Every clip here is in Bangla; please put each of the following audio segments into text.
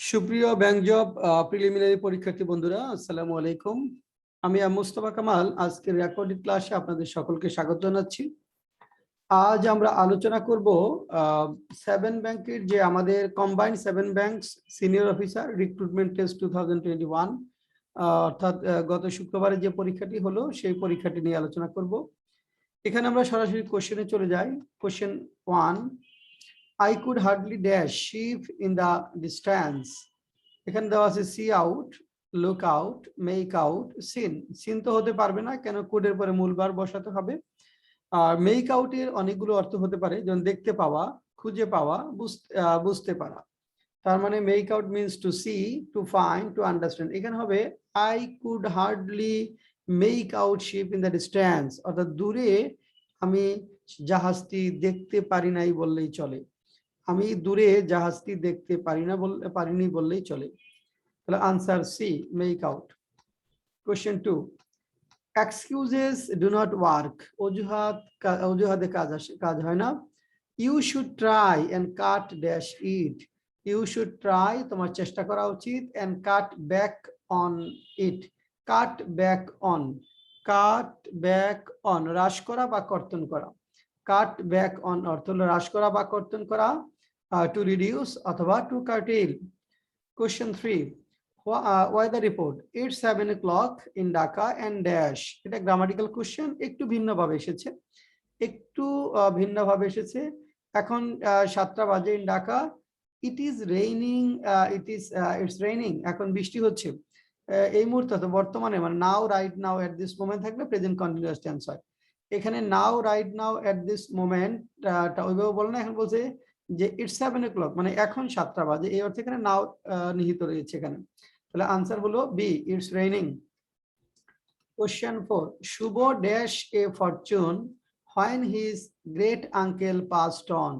সুপ্রিয় ব্যাংক জব প্রিলিমিনারি পরীক্ষার্থী বন্ধুরা, আসসালামু আলাইকুম। আমি মুস্তফা কামাল আজকের রেকর্ডেড ক্লাসে আপনাদের সকলকে স্বাগত জানাচ্ছি। আজ আমরা আলোচনা করব 7 ব্যাংকের যে আমাদের combined 7 banks senior officer recruitment test 2021 অর্থাৎ গত শুক্রবারে যে পরীক্ষাটি হলো সেই পরীক্ষাটি নিয়ে আলোচনা করব। এখানে আমরা সরাসরি কোশ্চেনে চলে যাই। Question 1, I could hardly dash sheep in the distance. এখানে দেওয়া আছে see out, look out, make out, seen. Seen তো হতে পারবে না, কেন কোডের পরে মূল বার বসাতে হবে। আর মেক আউটের অনেকগুলো অর্থ হতে পারে, যেমন দেখতে পাওয়া, খুঁজে পাওয়া, বুঝতে পারা। তার মানে make out means to see, to find, to understand. এখানে হবে I could hardly make out ship in the distance, অর্থাৎ দূরে আমি জাহাজটি দেখতে পারি নাই বললেই চলে। আমি দূরে জাহাজটি দেখতে পারিনি বললেই চলে। তাহলে answer C, make out. Question 2, excuses do not work. অজুহাতে কাজ হয় না। You should try and cut dash it. You should try, তোমার চেষ্টা করা উচিত, and cut back on it. Cut back on, cut back on হ্রাস করা বা কর্তন করা। কাট ব্যাক অন অর্থ হলো হ্রাস করা বা কর্তন করা, টু রিডিউস অথবা to curtail. Question 3, why the report? It's 7 o'clock in Dhaka and dash. এটা গ্রামাটিক্যাল কোশ্চেন, একটু ভিন্নভাবে এসেছে। এখন 7টা বাজে in Dhaka. It is raining, it's raining, এখন বৃষ্টি হচ্ছে। এই মুহূর্তে তো বর্তমানে, মানে now, right now, at this moment থাকলে প্রেজেন্ট কন্টিনিউয়াস টেন্স হয়। এখানে now, right now, at this moment ওইভাবে বলে না, এখন বলছে যে ইটস 7 o'clock, মানে এখন 7টা বাজে, এই অর্থে এখানে নাও নিহিত রয়েছে এখানে। তাহলে আনসার হলো B, it's raining. Question 4, Shubho dash a fortune when his great uncle passed on.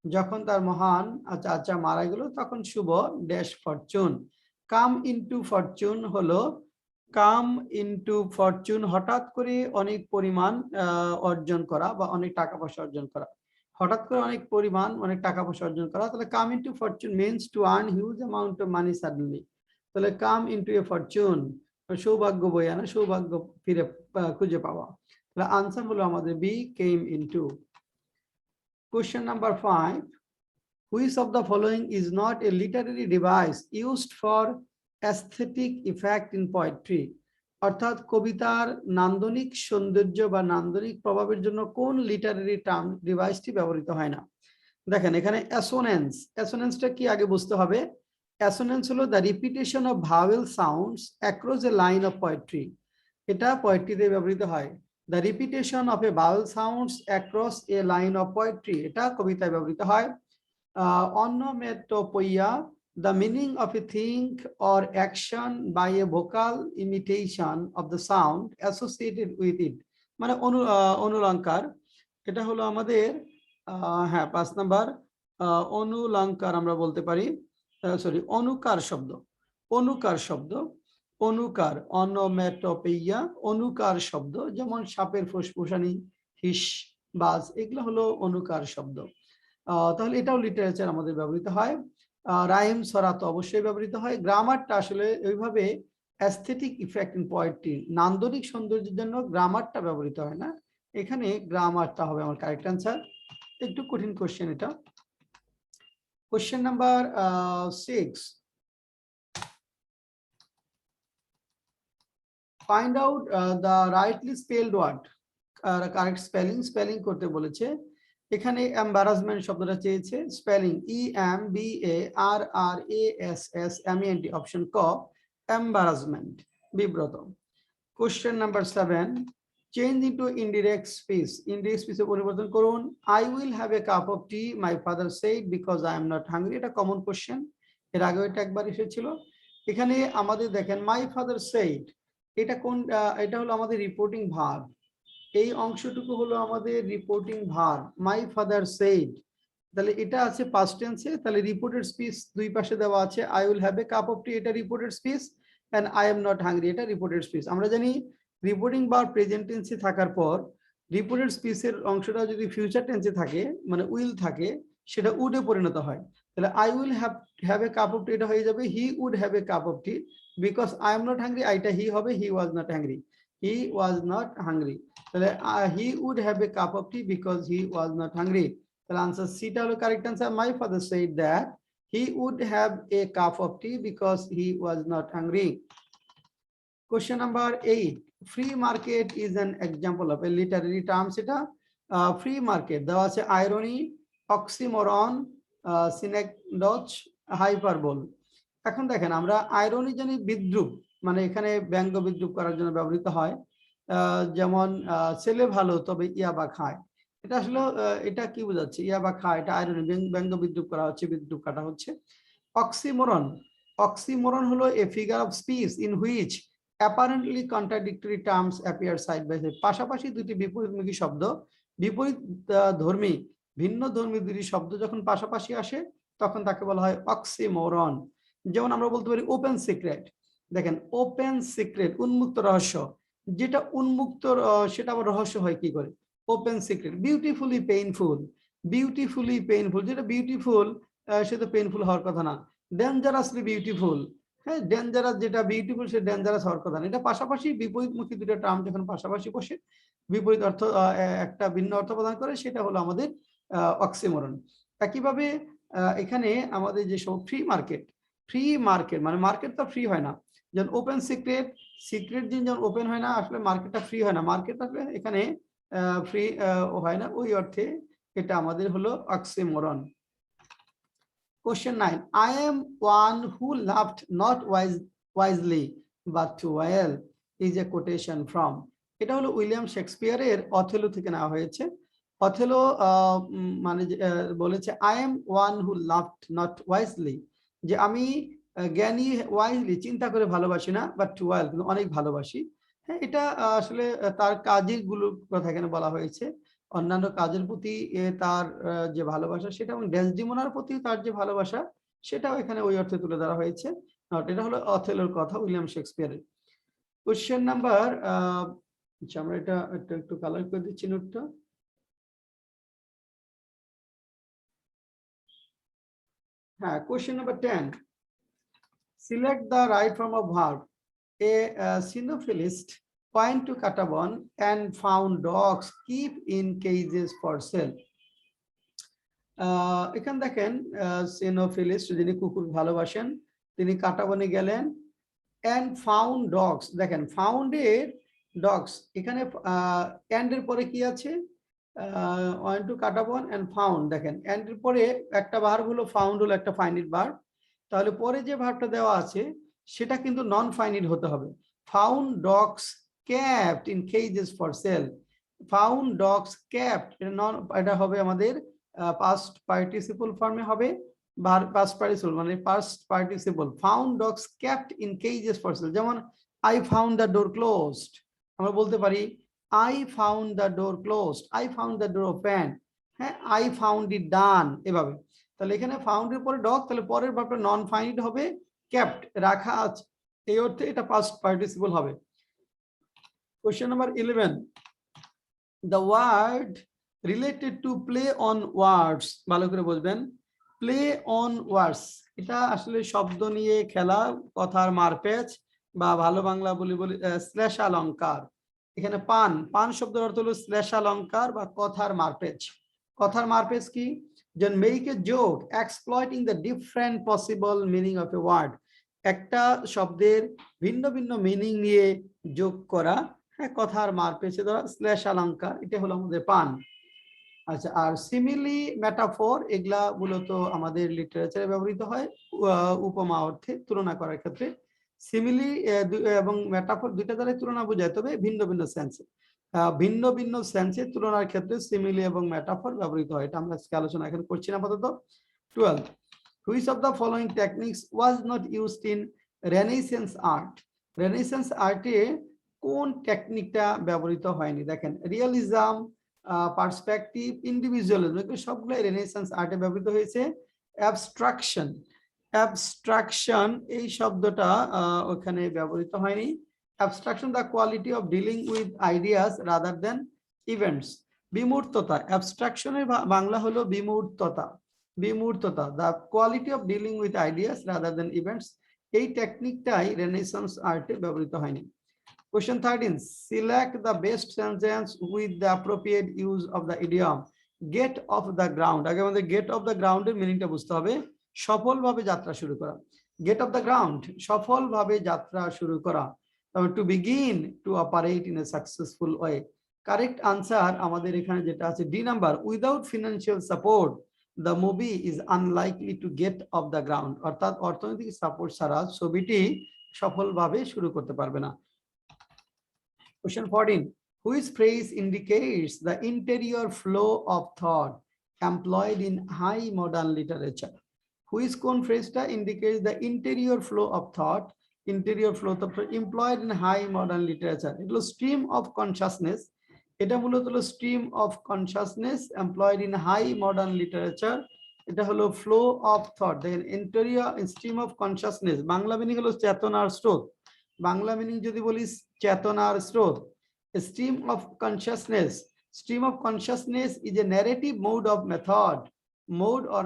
যখন তার মহান চাচা মারা গেল তখন Shubho dash fortune. Come into fortune হলো, কাম ইনটু ফরচুন হঠাৎ করে অনেক পরিমাণ অর্জন করা বা অনেক টাকা পয়সা অর্জন করা। হঠাৎ করে অনেক পরিমাণ অনেক টাকা পয়সা অর্জন করা। তাহলে come into fortune means to earn huge amount of money suddenly. তাহলে কাম ইনটু এ ফরচুন, সৌভাগ্য বয়ে আনা, সৌভাগ্য ফিরে খুঁজে পাওয়া। তাহলে আনসার হলো আমাদের B, came into. Question number 5, which of the following is not a literary device used for aesthetic effect in poetry? অর্থাৎ কবিতার নান্দনিক সৌন্দর্য বা নান্দনিক প্রভাবের জন্য কোন লিটারারি টার্ম ডিভাইসটি ব্যবহৃত হয় না। দেখেন এখানে অ্যাসোনেন্স, অ্যাসোনেন্সটা কি আগে বুঝতে হবে। অ্যাসোনেন্স হলো the repetition of vowel sounds across A line of poetry. এটা পোয়েট্রিতে ব্যবহৃত হয়। The repetition of A vowel sounds across A line of poetry, এটা কবিতায় ব্যবহৃত হয়। Onomatopoeia, the meaning of a thing or action by a vocal imitation of the sound associated with it, মানে অনুলঙ্কার। এটা হলো আমাদের হ্যাঁ 5 নাম্বার অনুলঙ্কার আমরা বলতে পারি, সরি অনুকার শব্দ। অনুকার শব্দ, অনুকার, অনোমেটোপেইয়া, অনুকার শব্দ, যেমন সাপের ফুসফুসানি, হিস, বাজ, এগুলো হলো অনুকার শব্দ। তাহলে এটাও লিটারেচার আমাদের ব্যবহৃত হয়। রাইম, সরা তো অবশ্যই ব্যবহৃত হয়। গ্রামারটা আসলে ওইভাবে অ্যাস্থেটিক ইফেক্ট ইন পোয়েট্রি, নান্দনিক সৌন্দর্যের জন্য গ্রামারটা ব্যবহৃত হয় না। এখানে গ্রামারটা হবে আমার কারেক্ট অ্যান্সার। একটু কঠিন কোশ্চেন এটা। Question number 6, find out the rightly spelled word. Correct spelling, spelling করতে বলেছে। এখানে এম্বারাসমেন্ট শব্দটা চেয়েছে, স্পেলিং EMBARRASSMENT, অপশন ক, এম্বারাসমেন্ট, বিব্রত। Question number 7, change into indirect speech. Indirect স্পিচে পরিবর্তন করুন। I will have a cup of tea, my father said, because I am not hungry. এটা কমন কোশ্চেন, এর আগেও এটা একবার এসেছিল। এখানে আমাদের দেখেন মাই ফাদার সেইড, এটা কোন, এটা হলো আমাদের রিপোর্টিং ভার্ব। এই অংশটুকু হলো আমাদের রিপোর্টিং ভার্ব, মাই ফাদার সেইড। তাহলে এটা আছে পাস্ট টেন্সে। তাহলে রিপোর্টেড স্পিচ দুই পাশে দেওয়া আছে, I will have a cup of tea, এটা reported speech, and I am not hungry, এটা রিপোর্টেড স্পিচ। আমরা জানি রিপোর্টিং ভার্ব প্রেজেন্ট টেন্সে থাকার পর রিপোর্টেড স্পিচের অংশটা যদি ফিউচার টেন্সে থাকে, মানে উইল থাকে, সেটা উডে পরিণত হয়। তাহলে I will have a cup of tea এটা হয়ে যাবে he would have a cup of tea because I am not hungry, এটা he হবে he was not hungry, he was not hungry। তাহলে he would have a cup of tea because he was not hungry। তাহলে আনসার সি টা হলো correct answer. My father said that he would have a cup of tea because he was not hungry। Question number 8, free market is an example of a literary term। সেটা free market দেওয়া আছে irony, oxymoron, synecdoche, hyperbole। এখন দেখেন আমরা আইরনি জানি বিদ্রুপ, মানে এখানে ব্যঙ্গ বিদ্রুপ করার জন্য ব্যবহৃত হয়। যেমন ছেলে ভালো তবে ইয়াবা খায়, এটা আসলে এটা কি বোঝাচ্ছে? ইয়াবা খায়, এটা আইরনি, ব্যঙ্গ বিদ্রুপ করা হচ্ছে, বিদ্রুপ কাটা হচ্ছে। অক্সিমোরন, অক্সিমোরন হলো a figure of speech in which apparently contradictory terms appear side by side. পাশাপাশি দুটি বিপরীতমুখী শব্দ, বিপরীত ধর্মী, ভিন্ন ধর্মী দুটি শব্দ যখন পাশাপাশি আসে তখন তাকে বলা হয় অক্সিমোরন। যেমন আমরা বলতে পারি ওপেন সিক্রেট। দেখেন ওপেন সিক্রেট উন্মুক্ত রহস্য, যেটা উন্মুক্ত সেটা আবার রহস্য হয় কি করে? Open secret. Beautifully painful, beautifully painful, যেটা বিউটিফুল সে তো পেইনফুল হওয়ার কথা না। ডেঞ্জারাসলি বিউটিফুল, হ্যাঁ ডেঞ্জারাস যেটা বিউটিফুল সে ডেঞ্জারাস হওয়ার কথা না। এটা পাশাপাশি বিপরীতমুখী দুটো টার্ম যখন পাশাপাশি বসে বিপরীত অর্থ একটা ভিন্ন অর্থ প্রদান করে সেটা হলো আমাদের অক্সিমোরন। একইভাবে এখানে আমাদের যে সব ফ্রি মার্কেট, ফ্রি মার্কেট মানে মার্কেট তো ফ্রি হয় না, যেমন ওপেন সিক্রেট, সিক্রেট যেমন ওপেন হয় না, আসলে মার্কেটটা ফ্রি হয় না, মার্কেট আসলে এখানে ফ্রি হয় না, ওই অর্থে এটা আমাদের হলো oxymoron. Question 9, I am one who laughed not wisely but too well is a quotation from। এটা হলো উইলিয়াম শেক্সপিয়ারের অথেলো থেকে নেওয়া হয়েছে। অথেলো মানে বলেছে I am one who laughed not wisely, যে আমি জ্ঞানী ওয়াইজলি চিন্তা করে ভালোবাসি না, বাট টু ওয়েল কিন্তু অনেক ভালোবাসি। হ্যাঁ এটা আসলে তার কাজের গুলোর কথা এখানে বলা হয়েছে, অন্যান্য কাজের প্রতি তার যে ভালোবাসা সেটা, এবং ডেসডিমোনার প্রতি তার যে ভালোবাসা সেটাও এখানে ওই অর্থে তুলে ধরা হয়েছে। এটা হলো অথেলোর কথা, উইলিয়াম শেক্সপিয়ারের। কোশ্চেন নাম্বার আচ্ছা আমরা এটা একটু কালার করে দিচ্ছি নোটটা। হ্যাঁ, question number 10, select the right form of verb। A cynophilist went to Katabon and found dogs keep in cages for sale। এখানে দেখেন সিনোফিলিস্ট যিনি কুকুর ভালোবাসেন তিনি কাটাবনে গেলেন, and found dogs। দেখেন ফাউন্ড এর ডগস, এখানে and এর পরে কি আছে? went to Katabon and found। দেখেন and এর পরে একটা ভার্ব হলো ফাউন্ড, হলো একটা ফাইনিট ভার্ব, তাহলে পরে যে ভার্বটা দেওয়া আছে সেটা কিন্তু নন ফাইনিট হতে হবে। Found dogs kept in cages for sale, found dogs kept এটা হবে আমাদের পাস্ট পার্টিসিপল ফর্মে হবে, পাস্ট পার্টিসিপল মানে past participle. Found dogs kept in cages for sale, যেমন I found the door closed, আমরা বলতে পারি I found the door closed, I found the door open, হ্যাঁ I found it done, এভাবে। তাহলে এখানে ফাউন্ড এর পরে ডগ, তাহলে পরের ভার্বটা নন ফাইনিট হবে, kept রাখা আছে, এই অর্থে এটা পাস্ট পার্টিসিপল হবে। Question number 11, the word related to play on words, ভালো করে বুঝবেন, play on words এটা আসলে শব্দ নিয়ে খেলা, কথার মারপ্যাচ বা ভালো বাংলা বলি শ্লেষালঙ্কার। এখানে পান, পান শব্দের অর্থ হলো শ্লেষালঙ্কার বা কথার মারপ্যাচ। কথার মারপ্যাচ কি? যেন make a joke exploiting the different possible meaning of a word, একটা শব্দের ভিন্ন ভিন্ন মিনিং নিয়ে যোগ করা, হ্যাঁ কথার মারপ্যাচে ধরা শ্লেষালঙ্কার, এটা হলো আমাদের পান। আচ্ছা, আর সিমিলি মেটাফর এগুলা মূলত আমাদের লিটারেচারে ব্যবহৃত হয় উপমা অর্থে তুলনা করার ক্ষেত্রে। সিমিলি এবং মেটাফর দুইটা দ্বারা তুলনা বোঝায়, তবে ভিন্ন ভিন্ন সেন্সে, ভিন্ন ভিন্ন সেন্সে তুলনার ক্ষেত্রে সিমিলি এবং মেটাফর ব্যবহৃত হয়। এটা আমরা আজকে আলোচনা এখন করছি না আপাতত। 12, which of the following techniques was not used in Renaissance art? Renaissance আর্টে কোন টেকনিকটা ব্যবহৃত হয়নি? দেখেন রিয়েলিজম, পার্সপেক্টিভ, ইন্ডিভিজুয়ালিজম, সবগুলো রেনেসান্স আর্টে ব্যবহৃত হয়েছে। অ্যাবস্ট্রাকশন, অ্যাবস্ট্রাকশন এই শব্দটা ওখানে ব্যবহৃত হয়নি। Abstraction the quality of dealing with ideas rather than events. বিমূর্ততা, অ্যাবস্ট্রাকশনের বাংলা হলো বিমূর্ততা, বিমূর্ততা, the quality of dealing with ideas rather than events, এই টেকনিকটাই রেনেসান্স আর্টে ব্যবহৃত হয়নি। Question 13, select the best sentence with the appropriate use of the idiom get off the ground। আগে আমাদের get off the ground এর মিনিংটা বুঝতে হবে। সফলভাবে যাত্রা শুরু করা, get off the ground সফলভাবে যাত্রা শুরু করা। to begin to operate in a successful way। Correct answer আমাদের এখানে যেটা আছে D number, without financial support the movie is unlikely to get off the ground। অর্থাৎ অর্থনৈতিক সাপোর্ট ছাড়া ছবিটি সফলভাবে শুরু করতে পারবে না। Question 14, which phrase indicates the interior flow of thought employed in high modern literature? Which কোন phrase indicates the interior flow of thought, interior flow of thought employed in high modern literature? It was stream of consciousness, এটা মূলত হলো stream of consciousness employed in high modern literature, এটা হলো flow of thought। দেখেন interior stream of consciousness Bangla meaning হলো চেতনার স্রোত, বাংলা মিনিং যদি বলি চেতনার স্রোত। stream of consciousness, stream of consciousness is a narrative mode of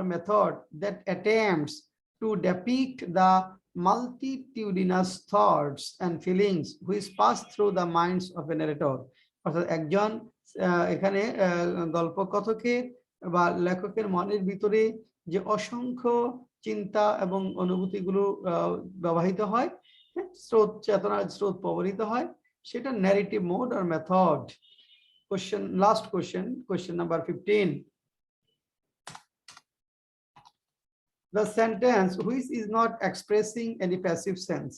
method that attempts to depict the multitudinous thoughts and feelings which pass through the minds of a narrator। অর্থাৎ একজন এখানে গল্পকথকের বা লেখকের মনের ভিতরে যে অসংখ্য চিন্তা এবং অনুভূতিগুলো ব্যবহৃত হয়, স্রোত চেতনার স্রোত প্রবাহিত হয়, সেটা ন্যারেটিভ মোড আর method. Question, last question, question number 15, the sentence which is not expressing any passive sense,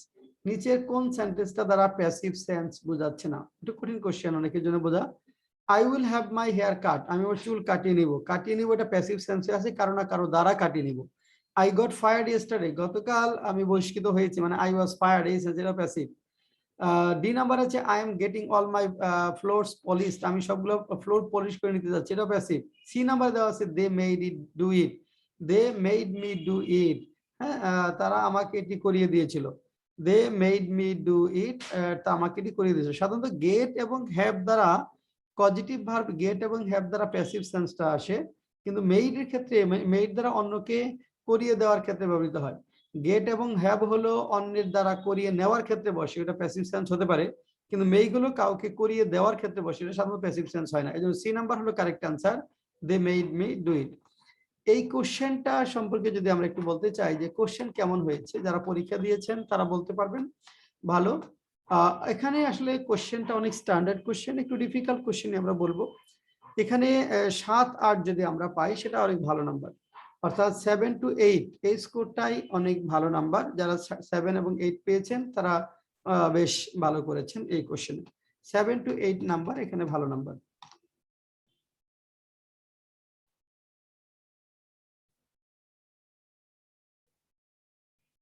নিচের কোন সেন্টেন্সটা দ্বারা প্যাসিভ সেন্স বোঝাচ্ছে না? একটু কঠিন কোশ্চেন অনেকের জন্য বোঝা। I will have my hair cut, আমি আমার চুল কাটিয়ে নিব, এটা প্যাসিভ সেন্সে আছে, কারো না কারো দ্বারা কাটিয়ে নিব। আই গট ফায়ার্ড ইয়েস্টারডে, গতকাল আমি বহিষ্কৃত হয়েছি, মানে আই ওয়াজ ফায়ার্ড, এই সেন্স, এটা প্যাসিভ। ডি নাম্বার আছে I am getting all my floors polished, আমি সবগুলো ফ্লোর পলিশ করে নিতে যাচ্ছি, এটা প্যাসিভ। সি নাম্বার দেওয়া আছে they made it do it, they made me do it, হ্যাঁ তারা আমাকে এটি করিয়ে দিয়েছিল, they made me do it, তা আমাকে এটি করিয়ে দিয়েছিল। সাধারণত গেট এবং হ্যাভ দ্বারা পজিটিভ ভার্ব গেট এবং হ্যাভ দ্বারা প্যাসিভ সেন্সটা আসে, কিন্তু মেড এর ক্ষেত্রে মেড দ্বারা অন্যকে করিয়ে দেওয়ার ক্ষেত্রে ব্যবহৃত হয়। গেট এবং হ্যাভ হলো অন্যের দ্বারা করিয়ে নেওয়ার ক্ষেত্রে বসে, এটা প্যাসিভ সেন্স হতে পারে, কিন্তু মেইগুলো কাউকে করিয়ে দেওয়ার ক্ষেত্রে বসে, এটা সাধারণত প্যাসিভ সেন্স হয় না। এই জন্য সি নাম্বার হলো correct answer, they made me do it. এই কোশ্চেনটা সম্পর্কে যদি আমরা একটু বলতে চাই যে কোশ্চেন কেমন হয়েছে, যারা পরীক্ষা দিয়েছেন তারা বলতে পারবেন ভালো। এখানে আসলে কোশ্চেনটা অনেক স্ট্যান্ডার্ড কোশ্চেন, একটু ডিফিকাল্ট কোশ্চেন আমরা বলবো। এখানে 7-8 যদি আমরা পাই সেটা অনেক ভালো নাম্বার, অর্থাৎ 7 to 8 এই স্কোরটাই অনেক ভালো নাম্বার। যারা 7 এবং 8 পেয়েছেন তারা বেশ ভালো করেছেন এই কোশ্চেনে। 7 to 8 নাম্বার এখানে ভালো নাম্বার।